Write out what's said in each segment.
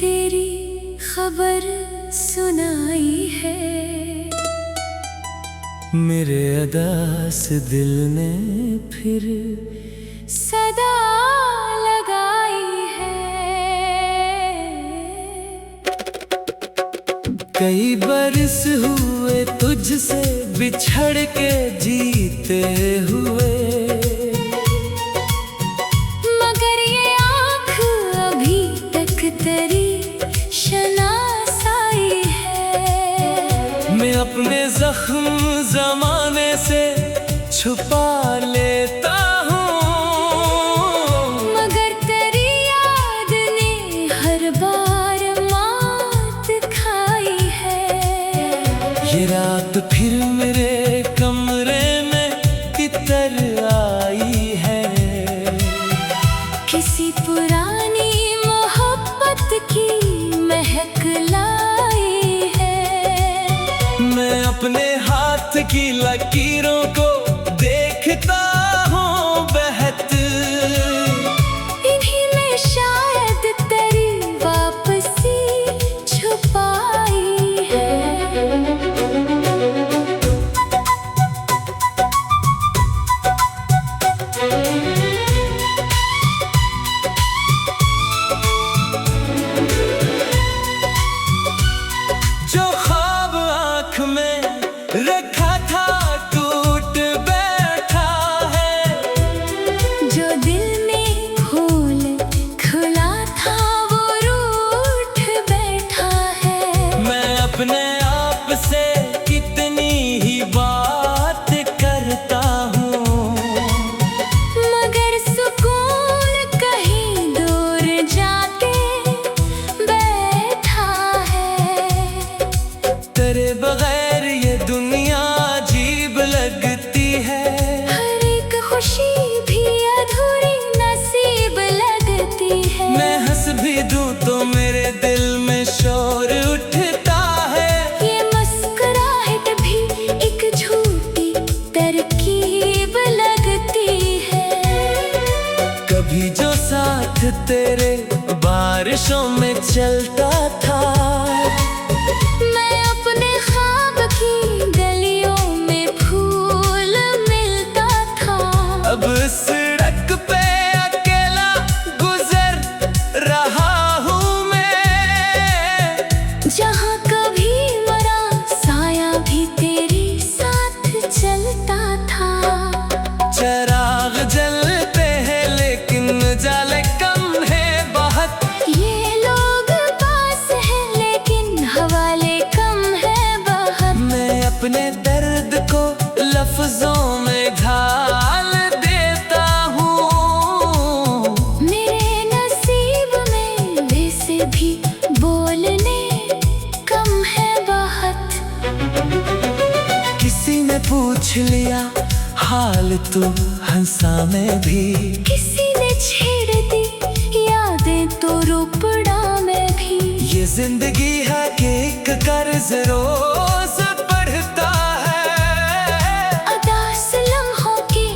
तेरी खबर सुनाई है। मेरे अदा से दिल ने फिर सदा लगाई है। कई बरस हुए तुझसे बिछड़ के जीते हुए, मगर ये आँख अभी तक तेरी शनासाई है। मैं अपने जख्म जमाने से छुपा लेता हूँ, मगर तेरी याद ने हर बार मात खाई है। ये रात फिर मेरे कमरे में कितर आई है। किसी पुरानी मोहब्बत की महक लाई है। मैं अपने हाथ की लकीरों को देखता हूँ बहत, इन्हीं में शायद तेरी वापसी छुपाई है। जो ख्वाब आँख में रखा था टूट बैठा है। जो दिल में फूल खुला था वो रूठ बैठा है। मैं अपने आप से कितनी ही बात करता हूँ, मगर सुकून कहीं दूर जाके बैठा है। तेरे बगैर ये दुनिया अजीब लगती है। हर एक खुशी भी अधूरी नसीब लगती है। मैं हंस भी दूं तो मेरे दिल में शोर उठता है। ये मुस्कुराहट भी एक झूठी तरकीब लगती है। कभी जो साथ तेरे बारिशों में चलता था, मैं अपने ख्वाब की गलियों में फूल मिलता था। अब सड़क पे अकेला गुजर रहा हूँ मैं। जहाँ कभी मरा साया भी तेरे साथ चलता था। चराग जलते हैं लेकिन जाले कम है बहुत। ये लोग पास हैं लेकिन हवाले कम है बहुत। मैं अपने दर्द को लफ्जों में ढाल देता हूँ। मेरे नसीब में वैसे भी बोलने कम है बहुत। किसी ने पूछ लिया हाल तो हंसा मैं भी। किसी ने छेड़ दी यादें तो रुपड़ा में भी। ये जिंदगी है कि एक कर्ज रोज बढ़ता है। अदास लम्हों के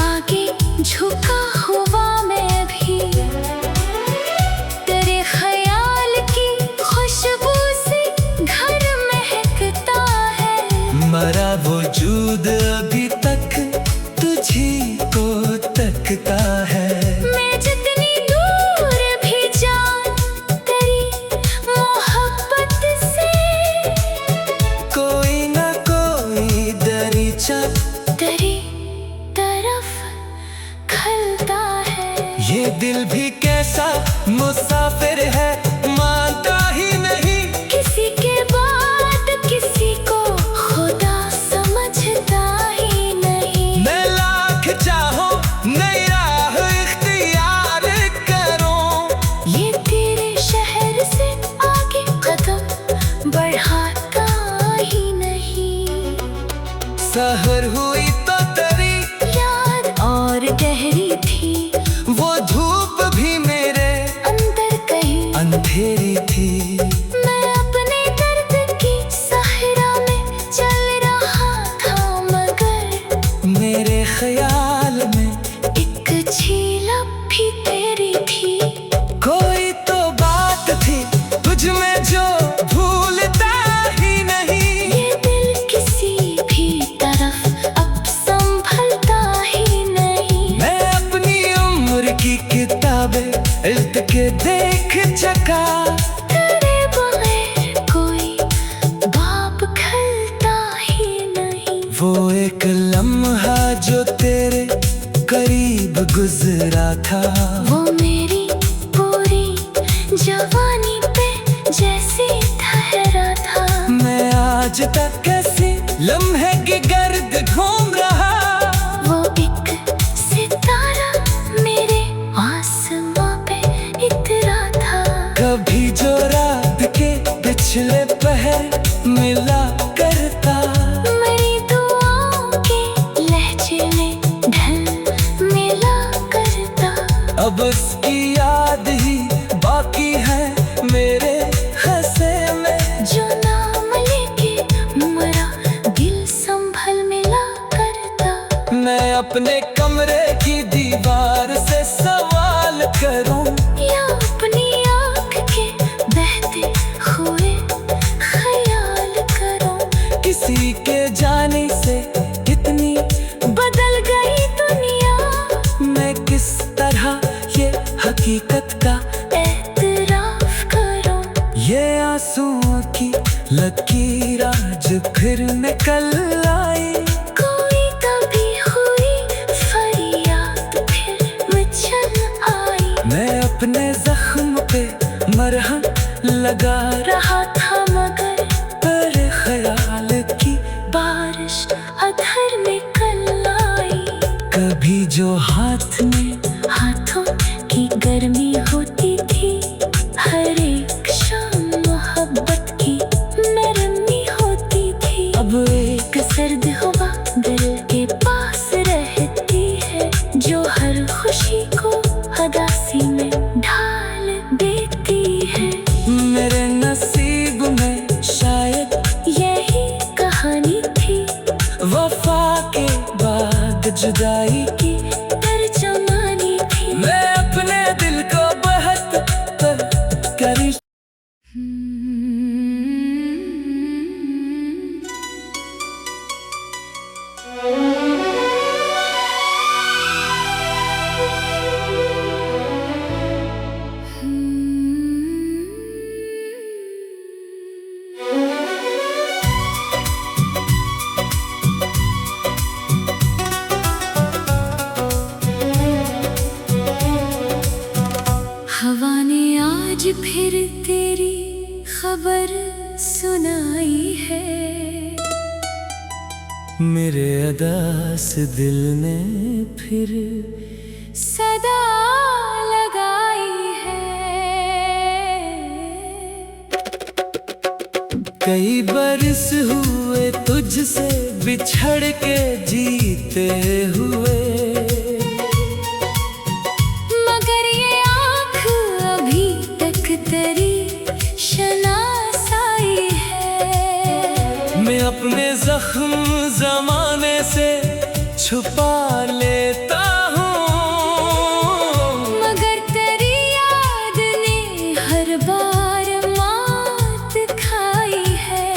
आगे झुका हुआ मैं भी। तेरे ख्याल की खुशबू से घर महकता है। मरा वजूद अभी तक तुझी को तकता है। मैं जितनी दूर भी जाऊं तेरी मोहब्बत से, कोई ना कोई दरीचा तेरी तरफ खलता है। ये दिल भी कैसा मुसाफिर है, मानता ही नहीं। किसी के बाद किसी को खुदा समझता ही नहीं। मैं लाख चाहूं नई राह इख्तियार करूं, ये तेरे शहर से आगे कदम बढ़ाता ही नहीं। सहर हुई तो तेरी याद और गहरी थी। वो धूप भी मेरे अंदर कहीं अंधेरी थी। मैं अपने दर्द की सहरा में चल रहा था, मगर मेरे ख्याल में एक झील भी तेरी थी। कोई तो बात थी गुजरा था। वो मेरी पूरी जवानी पे जैसे ठहरा था। मैं आज तक कैसी लम्हे की गर्द घूम रहा। वो एक सितारा मेरे आसमां पे इतरा था। कभी जो रात के पिछले पहर मिला करता। मेरी दुआओं के लहजे में ढल मिला करता। अब उसकी याद ही बाकी है मेरे हंसे में। जो नाम लेके मरा दिल संभल मिला करता। मैं अपने कमरे की दीवार से सवाल करूं या अपनी आँख के बहते हुए ख्याल करूं। किसी के जाने से इतनी बदल गई दुनिया। मैं किस तरह ये हकीकत का एतराफ करूं। ये आंसुओं की लकीर आज फिर निकल आई। कोई कभी हुई फरियाद फिर मचल आई। मैं अपने जख्म पे मरहम लगा रहा था मगर पर ख्याल की बारिश अधर निकल आई। कभी जो हाथ में हाथों की गर्मी होती थी। हर एक शाम मोहब्बत की नरमी होती थी। अब एक सर्द हवा दिल के पास रहती है। जो हर खुशी को उदासी में ढाल देती है। मेरे नसीब में शायद यही कहानी थी। वफा के बाद जुदाई की तर्जमानी थी। मैं अपने दिल को बहुत करीब हवा ने आज फिर तेरी खबर सुनाई है। मेरे अदास दिल ने फिर सदा लगाई है। कई बरस हुए तुझसे बिछड़ के जीते हुए। मगर ये आँख अभी तक तेरी शनासाई है। मैं अपने जख्म जमाने से छुपा लेता हूँ। मगर तेरी याद ने हर बार मात खाई है।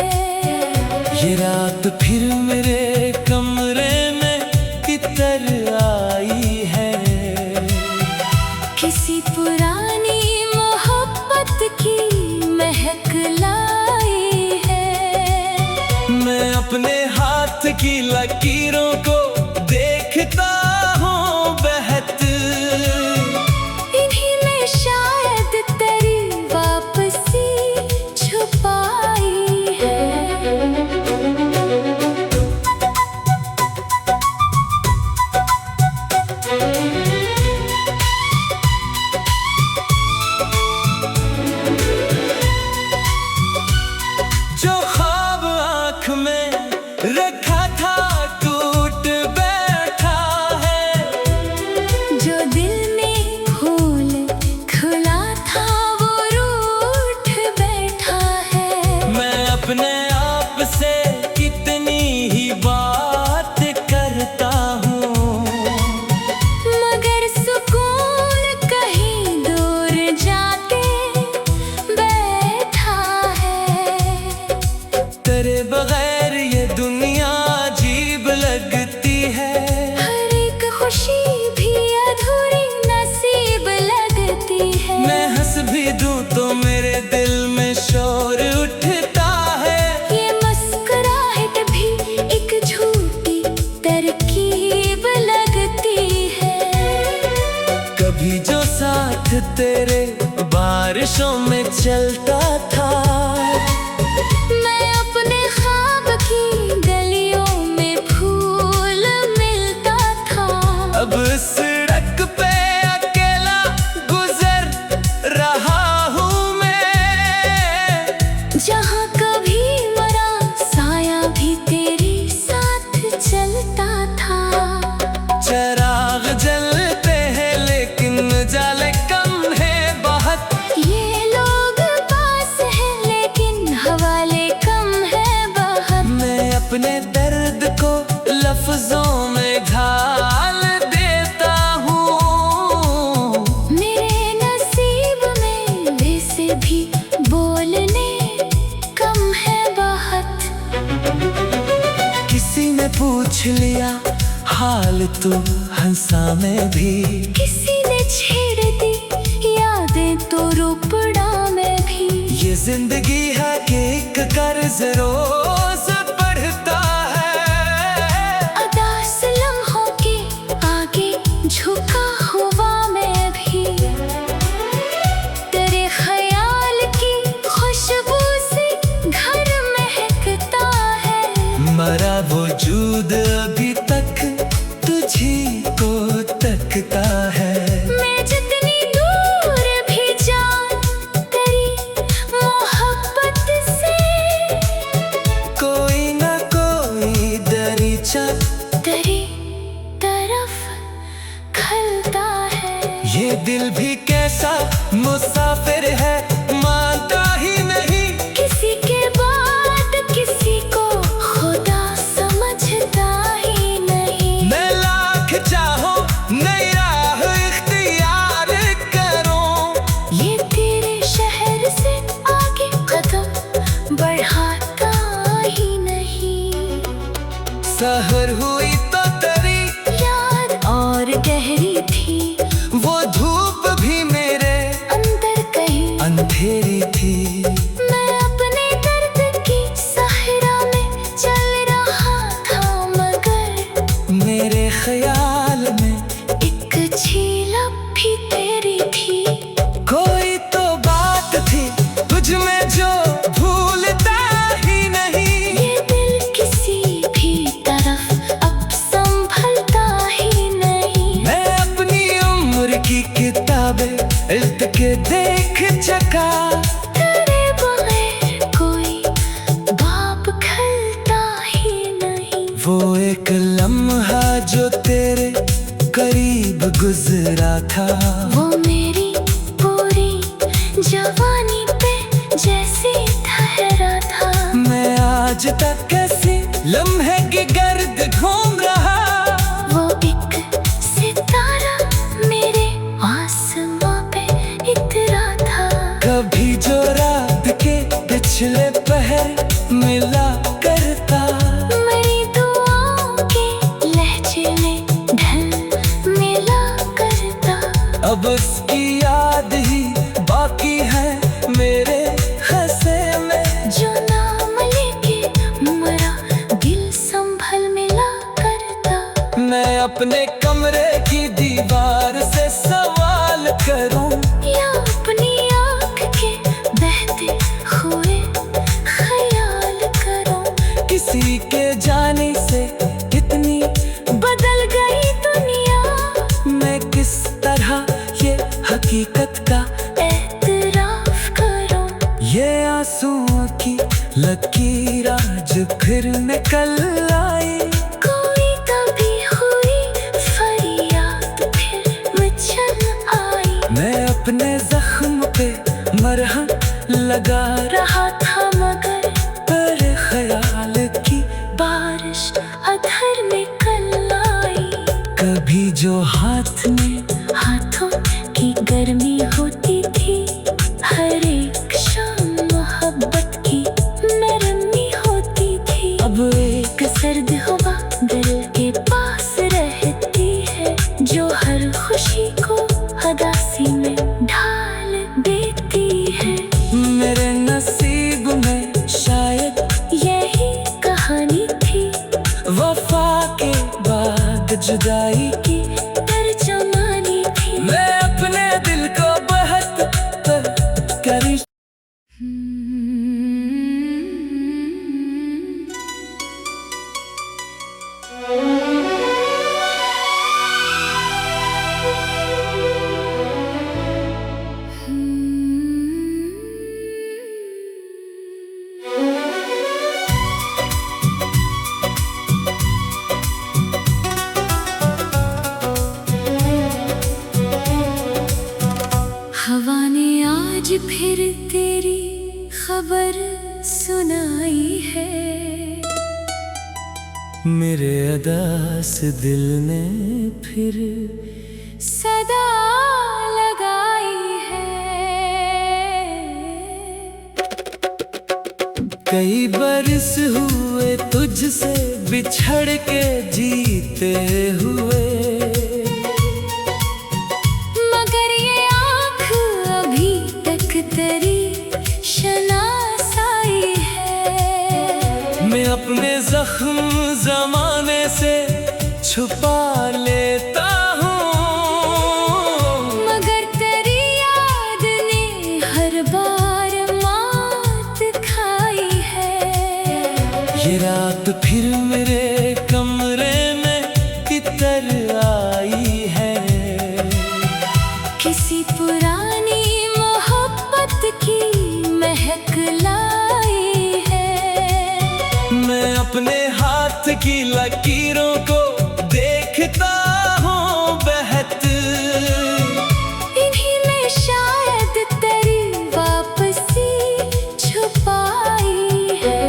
ये रात फिर मेरे कमरे में इतर आई है। किसी पुरानी मोहब्बत की महक लाई है। मैं अपने हाथ की लकीरों को देखता हूँ बहत। इन्हीं में शायद तेरी वापसी छुपाई है। जो ख्वाब आँख में रखा था टूट चलता था। मैं अपने ख्वाब की गलियों में फूल मिलता था। अब सड़क पे अकेला गुजर रहा हूँ मैं, जहाँ कभी मरा साया भी तेरे साथ चलता था। चराग जलते हैं लेकिन उजाले कम है बहुत। ये लोग पास हैं लेकिन हवाले कम है बहुत। मैं अपने दर्द को लफ्जों में ढाल देता हूँ। मेरे नसीब में वैसे भी बोलने कम है बहुत। किसी ने पूछ लिया हाल तो हंसा मैं भी। किसी ने छेड़ दी यादें तो रोपड़ा में भी। ये जिंदगी है कि एक कर्ज रोज बढ़ता है। अदास लम्हों के आगे झुका हुआ मैं भी। तेरे ख्याल की खुशबू से घर महकता है। मरा वजूद अभी तक तुझी को तकता है। मैं जितनी दूर भी जाऊं तेरी मोहब्बत से, कोई ना कोई दरीचा तेरी तरफ खलता है। ये दिल भी कैसा मुसाफिर है, मानता ही नहीं किसी के बाद किसी को खुदा समझता ही नहीं। मैं लाख चाहूं नई राह इख्तियार करूं। ये तेरे शहर से आगे कदम बढ़ाता ही नहीं। सहर हुई तो तेरी याद और गहरी थी। वो धूप भी मेरे अंदर कहीं अंधेरी थी। मैं अपने दर्द की सहरा में चल रहा था मगर मेरे ख्याल में एक झीलक भी तेरी थी। कोई तो बात थी तुझ में जो भूलता ही नहीं। ये दिल किसी भी तरफ अब संभलता ही नहीं। मैं अपनी उम्र की किताबें इल्त के देख चका। तेरे बगैर कोई बाब खलता ही नहीं। वो एक लम्हा जो तेरे करीब गुजरा था। वो मेरी पूरी जवानी पे जैसे ठहरा था। मैं आज तक कैसी लम्हे की गर्द घूम रहा। वो एक सितारा मेरे आसमां पे इतरा था। कभी जो रात के पिछले पहर मिला करता। मेरी दुआओं के लहजे में ढल मिला करता। अब उसकी याद ही बाकी है मेरे हंसे में। जो नाम लेके मरा दिल संभल मिला करता। मैं अपने कमरे की दीवार से सवाल करूं या अपनी आँख के बहते हुए ख्याल करूं। किसी के जाने से इतनी बदल गई दुनिया। मैं किस तरह ये हकीकत का एतराफ करूं। ये आंसुओं की लकीर आज फिर निकल आई। कोई तभी हुई फरियाद फिर मचल आई। मैं अपने जख्म पे मरहम लगा रहा था मगर पर ख्याल की बारिश अधर में कल आई। कभी जो हाथ में हाथों की गर्मी होती थी। हर एक शाम मोहब्बत की नरमी होती थी। अब एक सर्द हवा दिल के पास रहती है, जो हर खुशी को उदासी में ढाल देती है। मेरे नसीब में शायद यही कहानी थी, वफा के बाद जुदाई की। तर्जमानी थी। मैं अपने दिल को बहुत करीब खबर सुनाई है। मेरे अदा से दिल ने फिर सदा लगाई है। कई बरस हुए तुझसे बिछड़ के जीते हुए, मगर ये आँख अभी तक तेरी शनासाई है। मैं अपने जख्म जमाने से छुपा लेता हूँ, मगर तेरी याद ने हर बार मात खाई है। ये रात फिर मेरे कमरे में कितर आई है। किसी पुरानी मोहब्बत की महक लाई है। मैं अपने हाथ की लकीरों को देखता हूँ बहत, इन्हीं में शायद तेरी वापसी छुपाई है।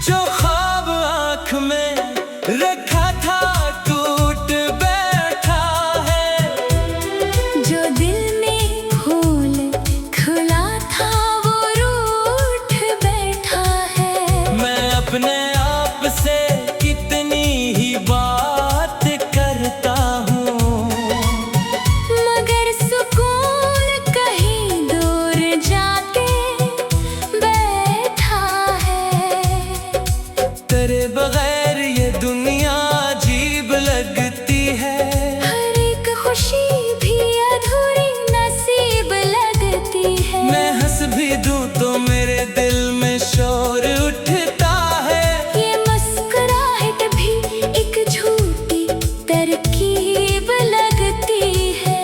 जो ख्वाब आँख में रखा था टूट बैठा है। जो दिल में फूल खुला था वो रूठ बैठा है। मैं अपने आप से कितनी ही बात करता हूँ, मगर सुकून कहीं दूर जाके बैठा है। तेरे बगैर ये दुनिया अजीब लगती है। हर एक खुशी भी अधूरी नसीब लगती है। मैं हंस भी दूं तो मेरे दिल में शोर उठता है। ये मुस्कुराहट भी एक झूठी तरकीब लगती है।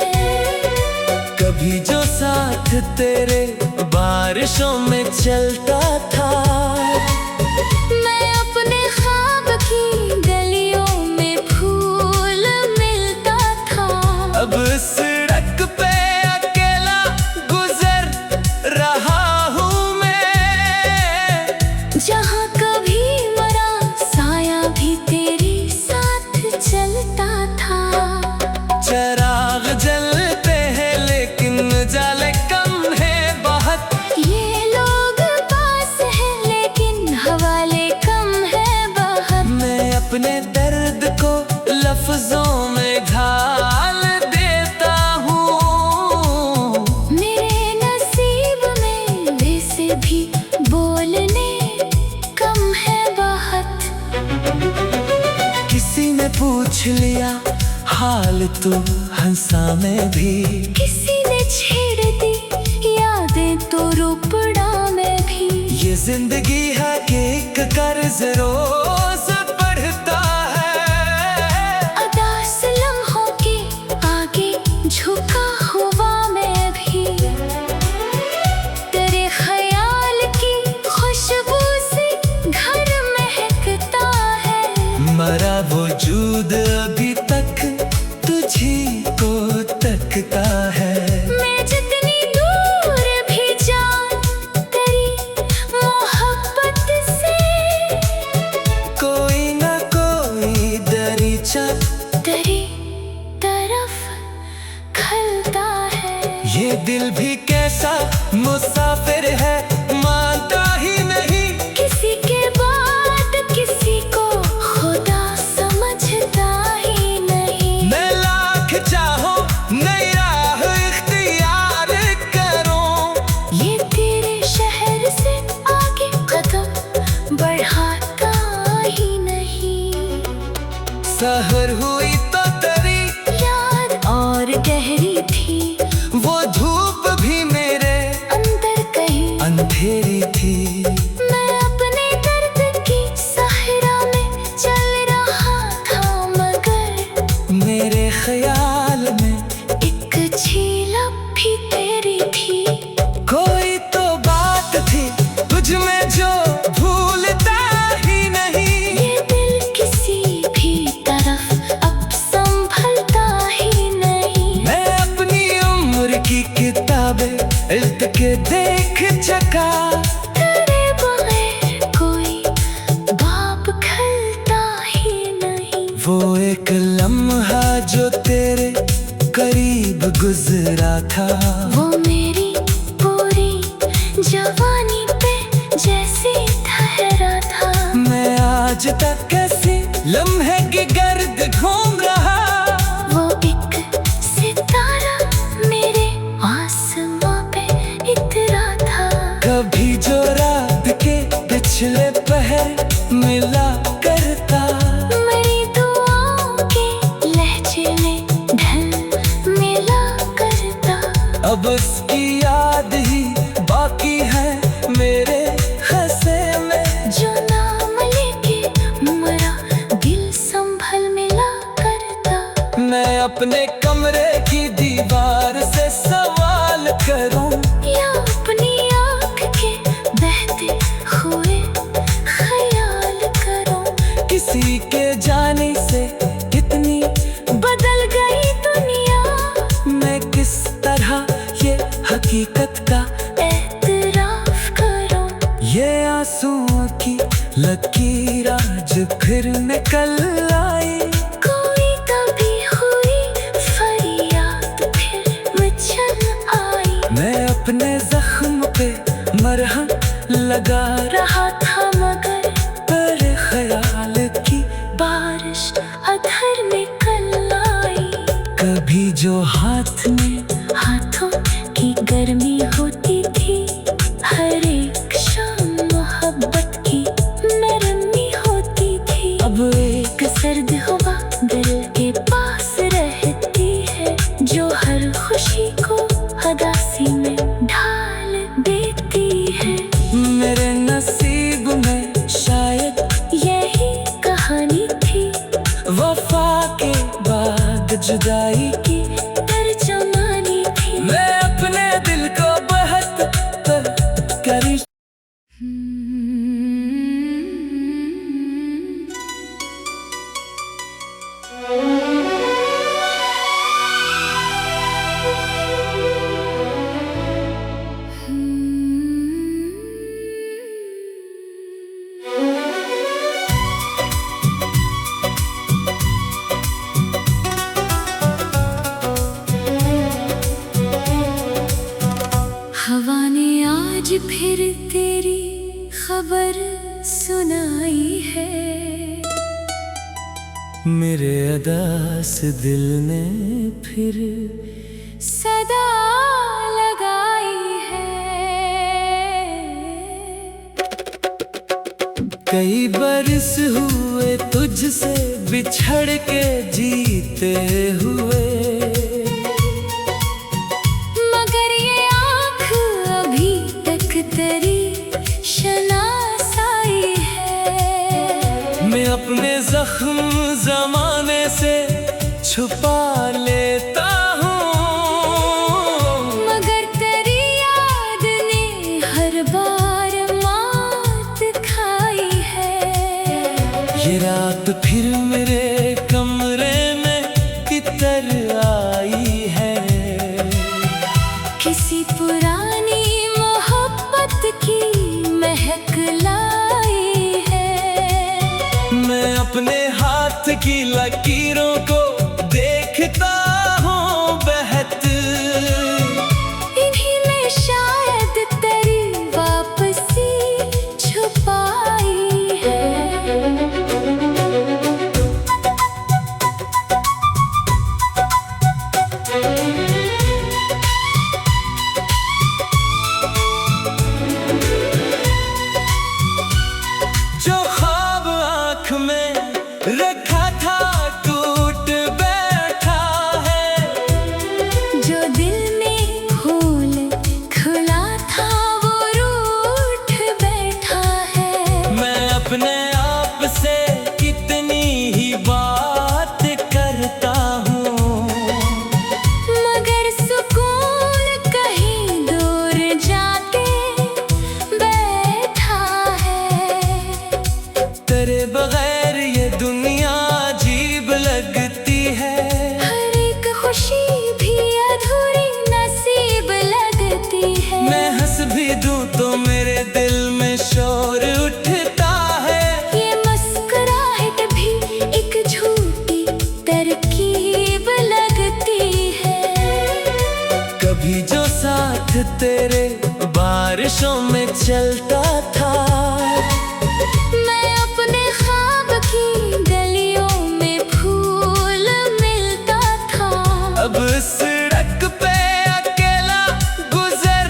कभी जो साथ तेरे बारिशों में चलता था, मैं अपने ख्वाब की गलियों में फूल मिलता था। अब सड़क पे अकेला गुजर रहा हूँ मैं। जहाँ कभी मरा साया भी तेरे साथ चलता था। चराग जलते हैं लेकिन जाले कम है बहुत। ये लोग पास हैं लेकिन हवाले कम है बहुत। मैं अपने दर्द को लफ्जों में ढाल देता हूँ। मेरे नसीब में वैसे भी बोलने कम है बहुत। किसी ने पूछ लिया हाल तो हंसा मैं भी। किसी ने छेड़ दी यादें तो रोपड़ा में भी। ये जिंदगी है कि एक कर्ज रोज बढ़ता है। अदास लम्हों के आगे झुका हुआ मैं भी। तेरे ख्याल की खुशबू से घर महकता है। मरा वजूद अभी तक तुझी को तकता है। मैं जितनी दूर भी जाऊं तेरी मोहब्बत से, कोई ना कोई दरीचा तेरी तरफ खलता है। ये दिल भी कैसा मुसाफिर है, मानता ही नहीं। किसी के बाद किसी को खुदा समझता ही नहीं। मैं लाख चाहूं नई राह इख्तियार करूं, ये तेरे शहर से आगे कदम बढ़ाता ही नहीं। सहर हुई तो तेरी याद और गहरी थी। वो धूप भी मेरे अंदर कहीं अंधेरी थी। मैं अपने दर्द की सहरा में चल रहा था, मगर मेरे ख्याल में एक झीलक भी तेरी थी। कोई तो बात थी तुझ में जो था। वो मेरी पूरी जवानी पे जैसे ठहरा था। मैं आज तक कैसी लम्हे की गर्द घूम रहा। वो एक सितारा मेरे आसमां पे इतरा था। कभी जो रात के पिछले पहर मिला करता। मेरी दुआओं के लहजे में ढल मिला करता। अब उसकी याद ही बाकी है मेरे हंसे में। जो नाम लेके मरा दिल संभल मिला करता। मैं अपने कमरे की दीवार से सवाल करूं या अपनी आँख के बहते हुए ख्याल करूं। किसी के जाने से कितनी बदल गई दुनिया। मैं किस तरह ये हकीकत का एतराफ करूं। ये आंसुओं की लकीर आज फिर निकल आई। कोई तभी हुई फरियाद फिर मचल आई। मैं अपने जख्म पे मरहम लगा रहा था मगर पर ख्याल की बारिश अधर निकल आई। कभी जो हाथ में हाथों की गर्मी होती थी। हर एक शाम मोहब्बत की नरमी होती थी। अब एक सर्द हवा दिल के पास रहती है। जो हर खुशी को उदासी में ढाल देती है। मेरे नसीब में शायद यही कहानी थी। वफा के बाद जुदाई की तर्जमानी थी। मैं अपने दिल को बहुत करीब हवा ने आज फिर तेरी खबर सुनाई है। मेरे अदास दिल ने फिर सदा लगाई है। कई बरस हुए तुझसे बिछड़ के जीते हुए। मगर ये आँख अभी तक तेरी शनासाई है। मैं अपने जख्म जमाने से छुपा लेता हूँ। मगर तेरी याद ने हर बार मात खाई है। ये रात फिर मेरे कमरे में कितर आई है। किसी पुरानी मोहब्बत की महक लाई है। मैं अपने हाथ की लकीरों को देखता हूँ बहत। इन्हीं में शायद तेरी वापसी छुपाई है। जो ख्वाब आँख में रखा था टूट चलता था। मैं अपने ख्वाब की गलियों में फूल मिलता था। अब सड़क पे अकेला गुजर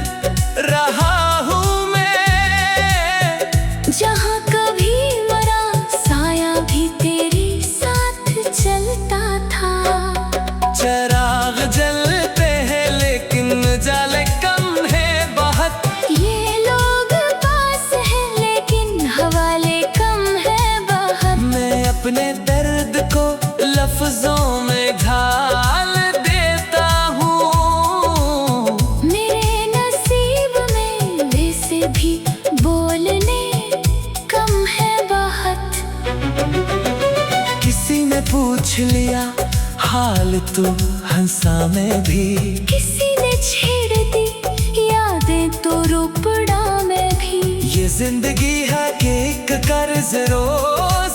रहा हूँ मैं, जहाँ कभी मरा साया भी तेरे साथ चलता था। चराग जलते हैं लेकिन उजाले कम है बहुत। ये लोग पास हैं लेकिन हवाले कम है बहुत। मैं अपने दर्द को लफ्जों में ढाल देता हूँ। मेरे नसीब में वैसे भी बोलने कम है बहुत। किसी ने पूछ लिया हाल तू हंसा में भी, किसी ने छेड़ दी यादें तो रुपड़ा में भी। ये जिंदगी है कि एक कर्ज रोज